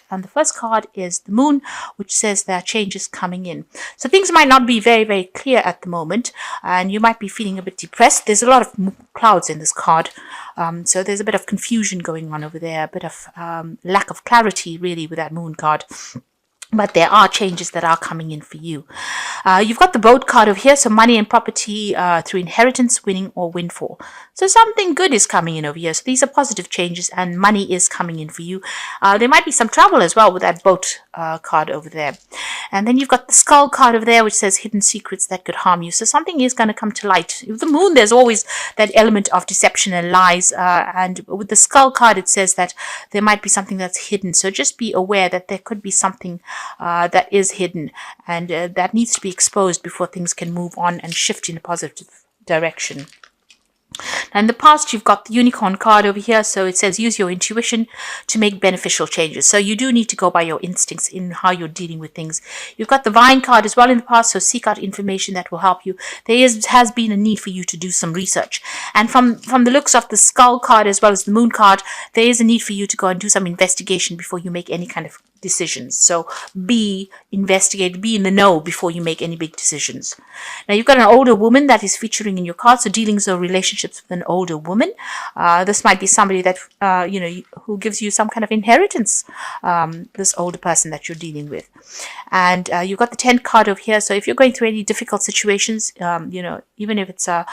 And the first card is the moon, which says there are changes coming in. So things might not be very, very clear at the moment, and you might be feeling a bit depressed. There's a lot of clouds in this card. So there's a bit of confusion going on over there, a bit of lack of clarity, really, with that moon card. But there are changes that are coming in for you. You've got the boat card over here, so money and property through inheritance, winning or windfall. So something good is coming in over here. So these are positive changes and money is coming in for you. There might be some trouble as well with that boat card over there. And then you've got the skull card over there, which says hidden secrets that could harm you. So something is going to come to light. With the moon, there's always that element of deception and lies. And with the skull card, it says that there might be something that's hidden. So just be aware that there could be something that is hidden, and that needs to be exposed before things can move on and shift in a positive direction. Now, in the past, you've got the unicorn card over here, so it says use your intuition to make beneficial changes. So you do need to go by your instincts in how you're dealing with things. You've got the vine card as well in the past, so seek out information that will help you. There has been a need for you to do some research. And from the looks of the skull card as well as the moon card, there is a need for you to go and do some investigation before you make any kind of decisions. So investigate, be in the know before you make any big decisions. Now, you've got an older woman that is featuring in your card, so dealings or relationships with an older woman. This might be somebody that who gives you some kind of inheritance, this older person that you're dealing with. And you've got the 10 card over here, so if you're going through any difficult situations, even if it's a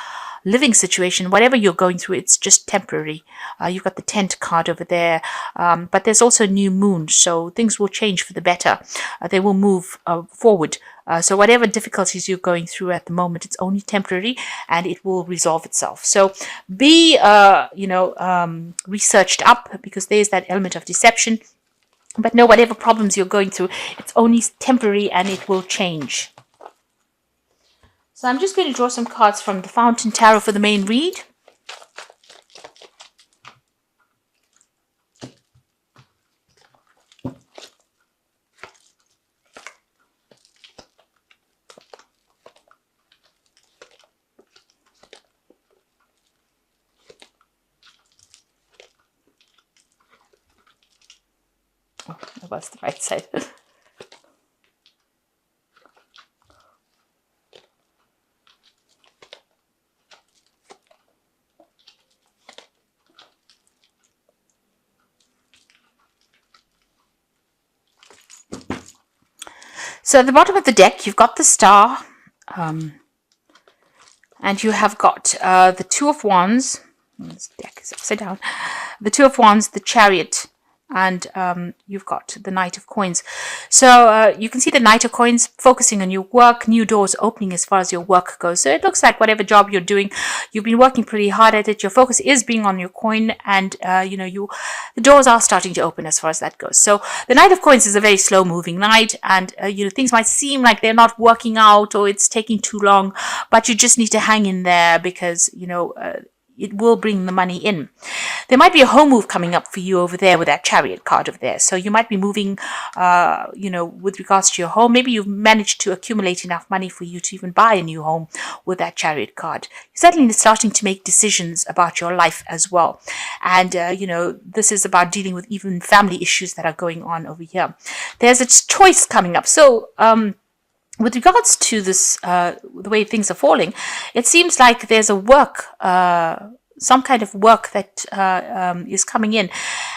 living situation, whatever you're going through, it's just temporary. You've got the tent card over there, but there's also new moon, so things will change for the better. They will move forward. So whatever difficulties you're going through at the moment, it's only temporary and it will resolve itself. So be, researched up, because there's that element of deception. But know whatever problems you're going through, it's only temporary and it will change. So I'm just going to draw some cards from the Fountain Tarot for the main read. Oh, that was the right side. So at the bottom of the deck, you've got the Star, and you have got the Two of Wands. This deck is upside down. The Two of Wands, the Chariot, and you've got the Knight of Coins. So you can see the Knight of Coins focusing on your work, new doors opening as far as your work goes. So it looks like whatever job you're doing, you've been working pretty hard at it. Your focus is being on your coin, and the doors are starting to open as far as that goes. So the Knight of Coins is a very slow moving knight, and things might seem like they're not working out or it's taking too long, but you just need to hang in there, because it will bring the money in. There might be a home move coming up for you over there with that Chariot card over there. So you might be moving, with regards to your home. Maybe you've managed to accumulate enough money for you to even buy a new home with that Chariot card. You're certainly starting to make decisions about your life as well. And, this is about dealing with even family issues that are going on over here. There's a choice coming up. So, with regards to this, the way things are falling, it seems like there's a work, some kind of work that is coming in,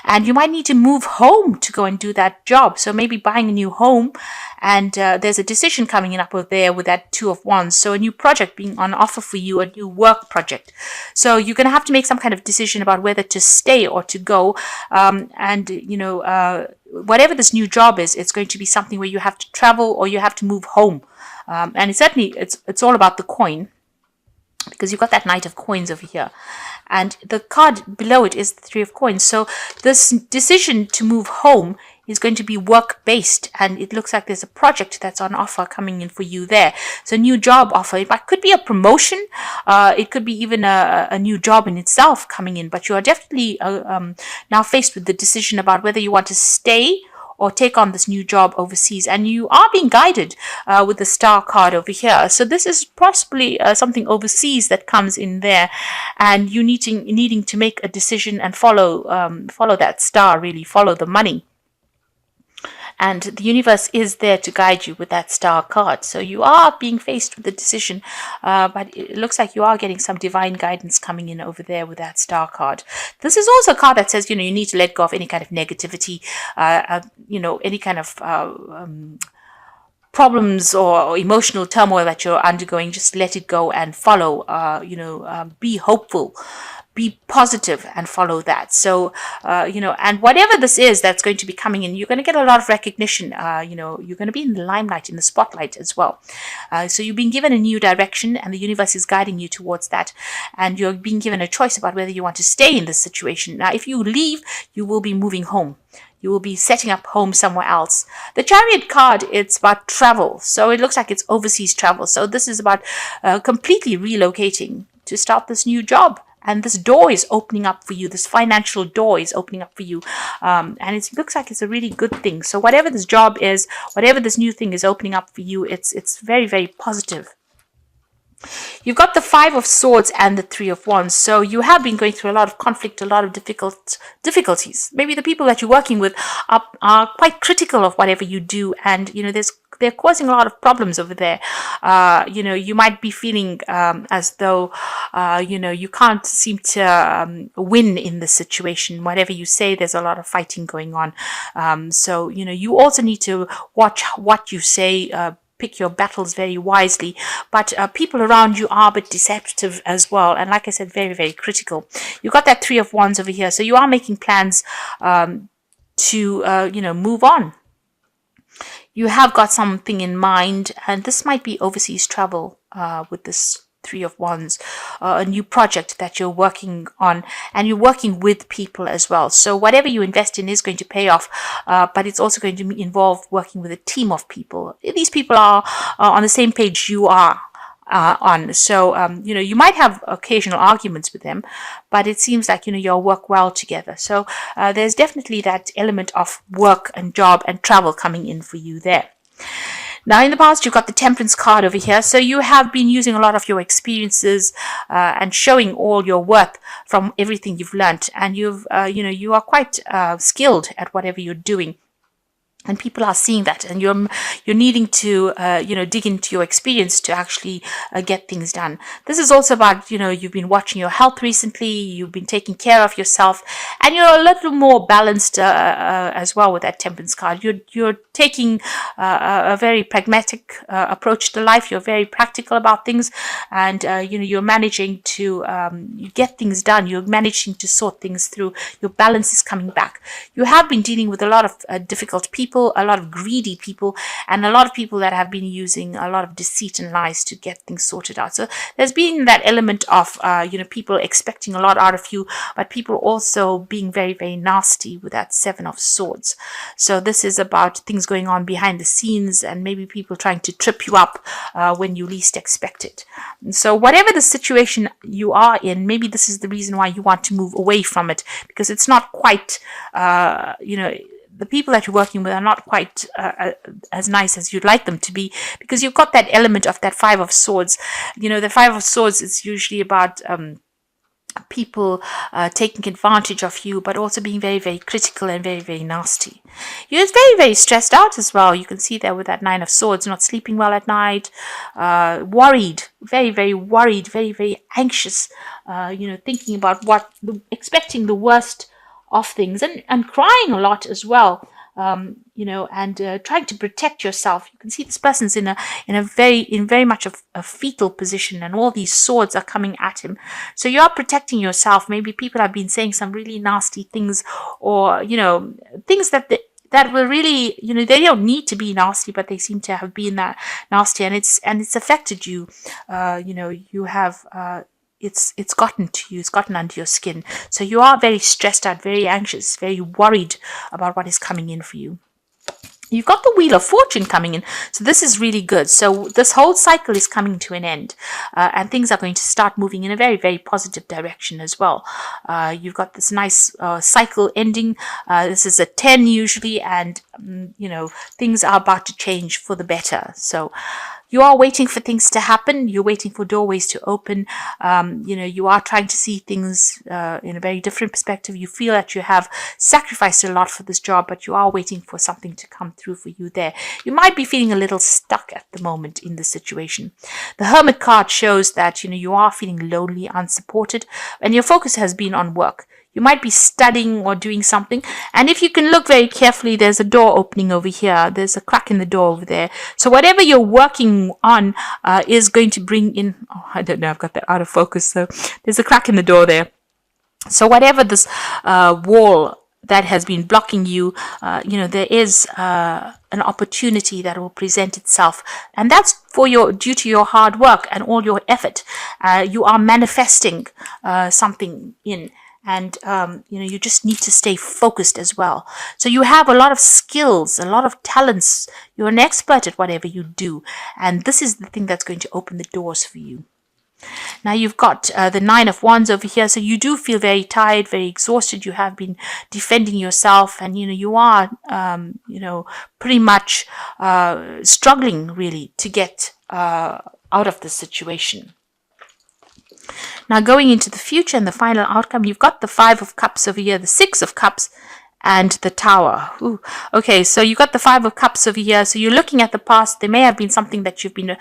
and you might need to move home to go and do that job. So maybe buying a new home, and there's a decision coming in up over there with that Two of Wands. So a new project being on offer for you, a new work project. So you're going to have to make some kind of decision about whether to stay or to go, whatever this new job is, it's going to be something where you have to travel or you have to move home. And it's all about the coin, because you've got that Knight of Coins over here. And the card below it is the Three of Coins. So this decision to move home is going to be work-based, and it looks like there's a project that's on offer coming in for you there. So a new job offer. It could be a promotion. It could be even a new job in itself coming in, but you are definitely now faced with the decision about whether you want to stay or take on this new job overseas, and you are being guided with the Star card over here. So this is possibly something overseas that comes in there, and you needing to make a decision and follow that star, really follow the money. and the universe is there to guide you with that star card. So you are being faced with a decision, but it looks like you are getting some divine guidance coming in over there with that star card. This is also a card that says, you need to let go of any kind of negativity, any kind of problems or emotional turmoil that you're undergoing. Just let it go and follow, be hopeful, be positive, and follow that. So, and whatever this is that's going to be coming in, you're going to get a lot of recognition. You're going to be in the limelight, in the spotlight as well. So you've been given a new direction, and the universe is guiding you towards that. And you're being given a choice about whether you want to stay in this situation. Now, if you leave, you will be moving home. You will be setting up home somewhere else. The Chariot card, it's about travel. So it looks like it's overseas travel. So this is about completely relocating to start this new job. And this door is opening up for you. This financial door is opening up for you. And it looks like it's a really good thing. So whatever this job is, whatever this new thing is opening up for you, it's very, very positive. You've got the Five of Swords and the Three of Wands. So you have been going through a lot of conflict, a lot of difficulties. Maybe the people that you're working with are quite critical of whatever you do. And, they're causing a lot of problems over there. You might be feeling as though, you can't seem to win in this situation. Whatever you say, there's a lot of fighting going on. So, you also need to watch what you say, pick your battles very wisely, but people around you are a bit deceptive as well, and like I said, very, very critical. You've got that Three of Wands over here, so you are making plans to move on. You have got something in mind, and this might be overseas travel with this Three of Wands, a new project that you're working on, and you're working with people as well. So whatever you invest in is going to pay off, but it's also going to involve working with a team of people. These people are on the same page you are on. So, you might have occasional arguments with them, but it seems like, you'll work well together. So there's definitely that element of work and job and travel coming in for you there. Now, in the past, you've got the Temperance card over here. So you have been using a lot of your experiences and showing all your worth from everything you've learned. And you are quite skilled at whatever you're doing. And people are seeing that, and you're needing to dig into your experience to actually get things done. This is also about you've been watching your health recently, you've been taking care of yourself, and you're a little more balanced as well with that Temperance card. You're taking a very pragmatic approach to life. You're very practical about things, and you're managing to you get things done. You're managing to sort things through. Your balance is coming back. You have been dealing with a lot of difficult people, a lot of greedy people, and a lot of people that have been using a lot of deceit and lies to get things sorted out. So there's been that element of people expecting a lot out of you, but people also being very, very nasty with that Seven of Swords. So this is about things going on behind the scenes, and maybe people trying to trip you up when you least expect it. And so whatever the situation you are in, maybe this is the reason why you want to move away from it, because it's not quite the people that you're working with are not quite as nice as you'd like them to be, because you've got that element of that Five of Swords. The Five of Swords is usually about people taking advantage of you, but also being very, very critical and very, very nasty. You're very, very stressed out as well. You can see there with that Nine of Swords, not sleeping well at night, worried, very, very worried, very, very anxious, thinking about expecting the worst of things, and crying a lot as well, and trying to protect yourself. You can see this person's in very much a fetal position, and all these swords are coming at him. So you are protecting yourself. Maybe people have been saying some really nasty things, or things that were really, they don't need to be nasty, but they seem to have been that nasty, and it's affected you. You have it's gotten to you, it's gotten under your skin. So you are very stressed out, very anxious, very worried about what is coming in for you. You've got the Wheel of Fortune coming in. So this is really good. So this whole cycle is coming to an end, and things are going to start moving in a very, very positive direction as well. You've got this nice cycle ending. This is a 10 usually, and things are about to change for the better. So You are waiting for things to happen. You're waiting for doorways to open. You are trying to see things in a very different perspective. You feel that you have sacrificed a lot for this job, but you are waiting for something to come through for you there. You might be feeling a little stuck at the moment in this situation. The Hermit card shows that, you are feeling lonely, unsupported, and your focus has been on work. You might be studying or doing something. And if you can look very carefully, there's a door opening over here. There's a crack in the door over there. So whatever you're working on is going to bring in, I don't know, I've got that out of focus. So there's a crack in the door there. So whatever this wall that has been blocking you, there is an opportunity that will present itself. And that's due to your hard work and all your effort. You are manifesting something in. And, you just need to stay focused as well. So you have a lot of skills, a lot of talents. You're an expert at whatever you do. And this is the thing that's going to open the doors for you. Now you've got the 9 of Wands over here. So you do feel very tired, very exhausted. You have been defending yourself. And, you are, pretty much struggling really to get out of this situation. Now going into the future and the final outcome, you've got the 5 of Cups over here, the 6 of Cups, and the Tower. Ooh. Okay, so you've got the 5 of Cups over here. So you're looking at the past. There may have been something that you've been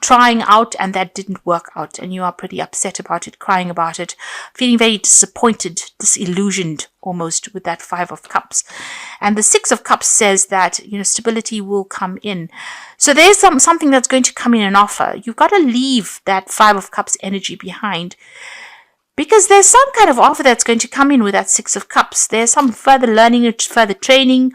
trying out and that didn't work out. And you are pretty upset about it, crying about it, feeling very disappointed, disillusioned almost with that 5 of Cups. And the 6 of Cups says that, stability will come in. So there's something that's going to come in and offer. You've got to leave that 5 of Cups energy behind, because there's some kind of offer that's going to come in with that 6 of Cups. There's some further learning, further training.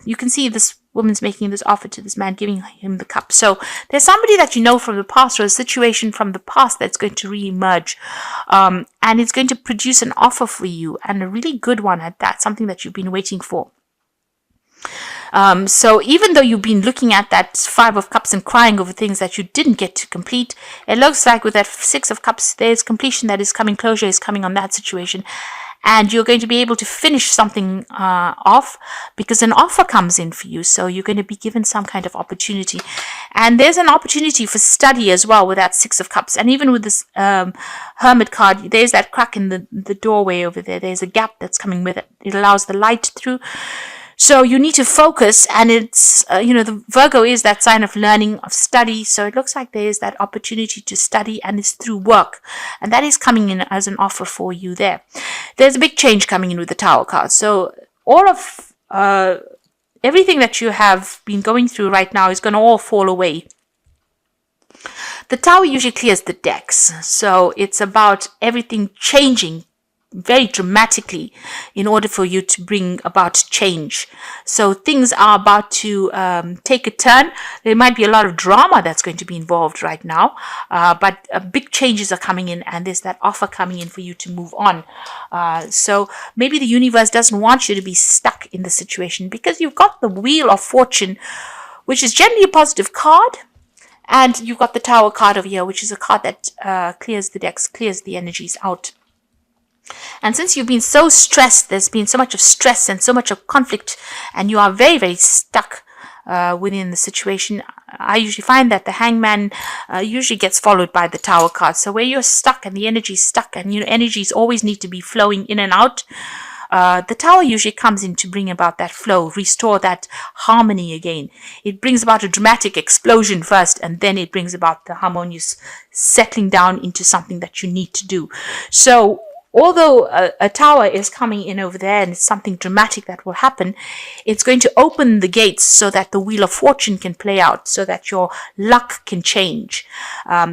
You can see this woman's making this offer to this man, giving him the cup. So there's somebody that you know from the past, or a situation from the past that's going to re-emerge. And it's going to produce an offer for you, and a really good one at that, something that you've been waiting for. So even though you've been looking at that 5 of Cups and crying over things that you didn't get to complete, it looks like with that 6 of Cups, there's completion that is coming, closure is coming on that situation. And you're going to be able to finish something off, because an offer comes in for you. So you're going to be given some kind of opportunity. And there's an opportunity for study as well with that 6 of Cups. And even with this Hermit card, there's that crack in the doorway over there. There's a gap that's coming with it. It allows the light through. So you need to focus, and it's, the Virgo is that sign of learning, of study. So it looks like there is that opportunity to study, and it's through work. And that is coming in as an offer for you there. There's a big change coming in with the Tower card. So all of everything that you have been going through right now is going to all fall away. The Tower usually clears the decks. So it's about everything changing very dramatically in order for you to bring about change. So things are about to take a turn. There might be a lot of drama that's going to be involved right now, but big changes are coming in, and there's that offer coming in for you to move on. So maybe the universe doesn't want you to be stuck in the situation, because you've got the Wheel of Fortune, which is generally a positive card. And you've got the Tower card over here, which is a card that clears the decks, clears the energies out. And since you've been so stressed, there's been so much of stress and so much of conflict, and you are very, very stuck within the situation, I usually find that the Hangman usually gets followed by the Tower card. So where you're stuck and the energy's stuck, and energies always need to be flowing in and out, the Tower usually comes in to bring about that flow, restore that harmony again. It brings about a dramatic explosion first, and then it brings about the harmonious settling down into something that you need to do. So although a Tower is coming in over there and it's something dramatic that will happen, it's going to open the gates so that the Wheel of Fortune can play out, so that your luck can change.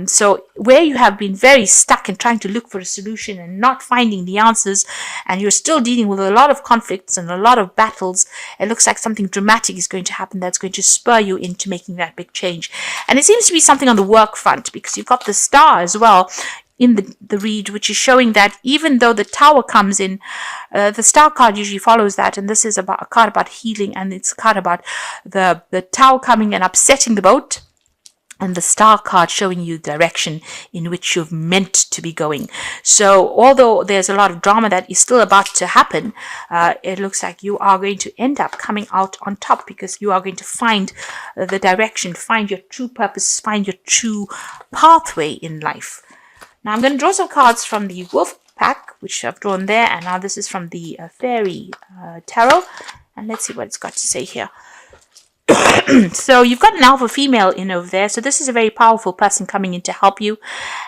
So where you have been very stuck and trying to look for a solution and not finding the answers, and you're still dealing with a lot of conflicts and a lot of battles, it looks like something dramatic is going to happen that's going to spur you into making that big change. And it seems to be something on the work front, because you've got the Star as well in the read, which is showing that even though the Tower comes in, the Star card usually follows that, and this is about a card about healing, and it's a card about the Tower coming and upsetting the boat, and the star card showing you the direction in which you're meant to be going. So although there's a lot of drama that is still about to happen, it looks like you are going to end up coming out on top, because you are going to find the direction, find your true purpose, find your true pathway in life. Now I'm going to draw some cards from the Wolf pack, which I've drawn there, and now this is from the Fairy Tarot, and let's see what it's got to say here. So you've got an alpha female in over there. So this is a very powerful person coming in to help you.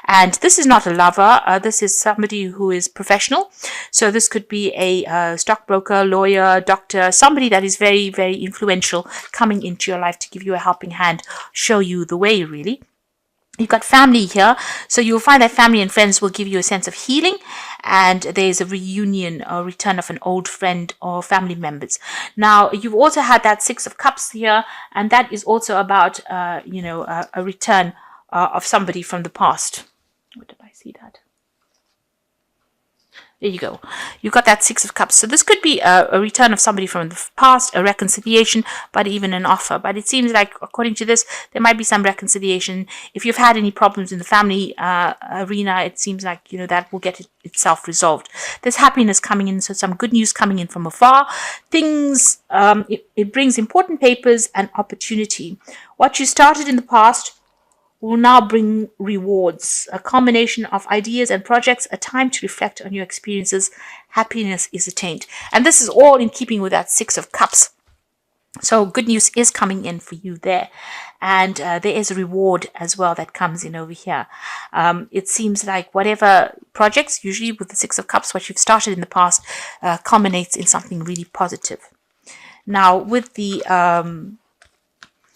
And this is not a lover. This is somebody who is professional. So this could be a stockbroker, lawyer, doctor, somebody that is very, very influential coming into your life to give you a helping hand, show you the way, really. You've got family here, so you'll find that family and friends will give you a sense of healing, and there's a reunion or return of an old friend or family members. Now, you've also had that Six of Cups here, and that is also about, a return of somebody from the past. Where did I see that? There you go. You've got that Six of Cups. So this could be a return of somebody from the past, a reconciliation, but even an offer. But it seems like, according to this, there might be some reconciliation. If you've had any problems in the family arena, it seems like, that will get itself resolved. There's happiness coming in, so some good news coming in from afar. Things, it brings important papers and opportunity. What you started in the past will now bring rewards, a combination of ideas and projects, a time to reflect on your experiences. Happiness is attained. And this is all in keeping with that Six of Cups. So good news is coming in for you there. And there is a reward as well that comes in over here. It seems like whatever projects, usually with the Six of Cups, what you've started in the past, culminates in something really positive. Now, with the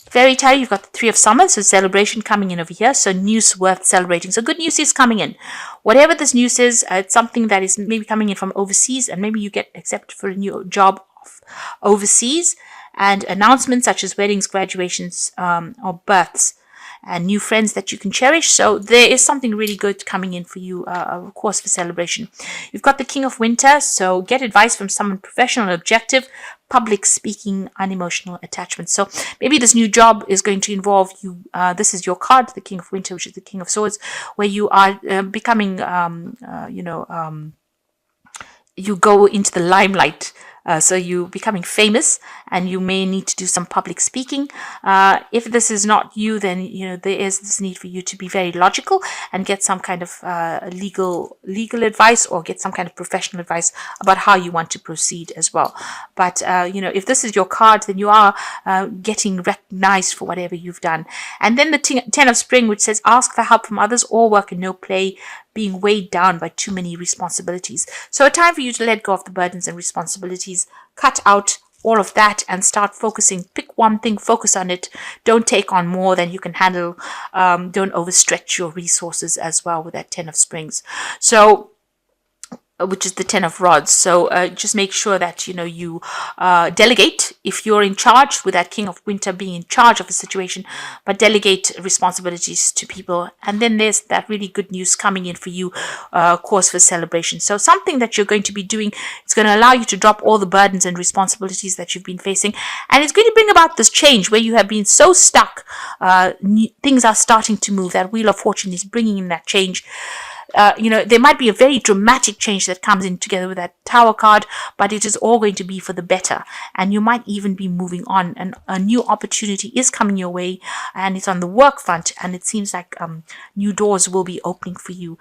Fairy Tale, you've got the Three of Summer, so celebration coming in over here, so news worth celebrating. So good news is coming in. Whatever this news is, it's something that is maybe coming in from overseas, and maybe you get accepted for a new job overseas, and announcements such as weddings, graduations, or births, and new friends that you can cherish. So there is something really good coming in for you, of course, for celebration. You've got the King of Winter, so get advice from someone professional and objective, public speaking, unemotional attachment. So maybe this new job is going to involve you. This is your card, the King of Winter, which is the King of Swords, where you are becoming, you go into the limelight. So you're becoming famous, and you may need to do some public speaking. If this is not you, then there is this need for you to be very logical and get some kind of legal advice, or get some kind of professional advice about how you want to proceed as well. But if this is your card, then you are getting recognized for whatever you've done. And then the Ten of Spring, which says ask for help from others, all work and no play, being weighed down by too many responsibilities. So a time for you to let go of the burdens and responsibilities, cut out all of that and start focusing. Pick one thing, focus on it. Don't take on more than you can handle. Don't overstretch your resources as well with that Ten of Springs. So which is the Ten of Rods. So just make sure that you delegate if you're in charge, with that King of Winter being in charge of a situation, but delegate responsibilities to people. And then there's that really good news coming in for you, cause for celebration. So something that you're going to be doing, it's going to allow you to drop all the burdens and responsibilities that you've been facing, and it's going to bring about this change where you have been so stuck. Things are starting to move. That Wheel of Fortune is bringing in that change. There might be a very dramatic change that comes in together with that Tower card, but it is all going to be for the better, and you might even be moving on, and a new opportunity is coming your way, and it's on the work front, and it seems like new doors will be opening for you.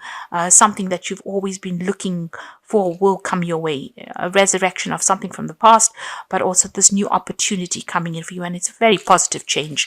Something that you've always been looking for will come your way, a resurrection of something from the past, but also this new opportunity coming in for you, and it's a very positive change.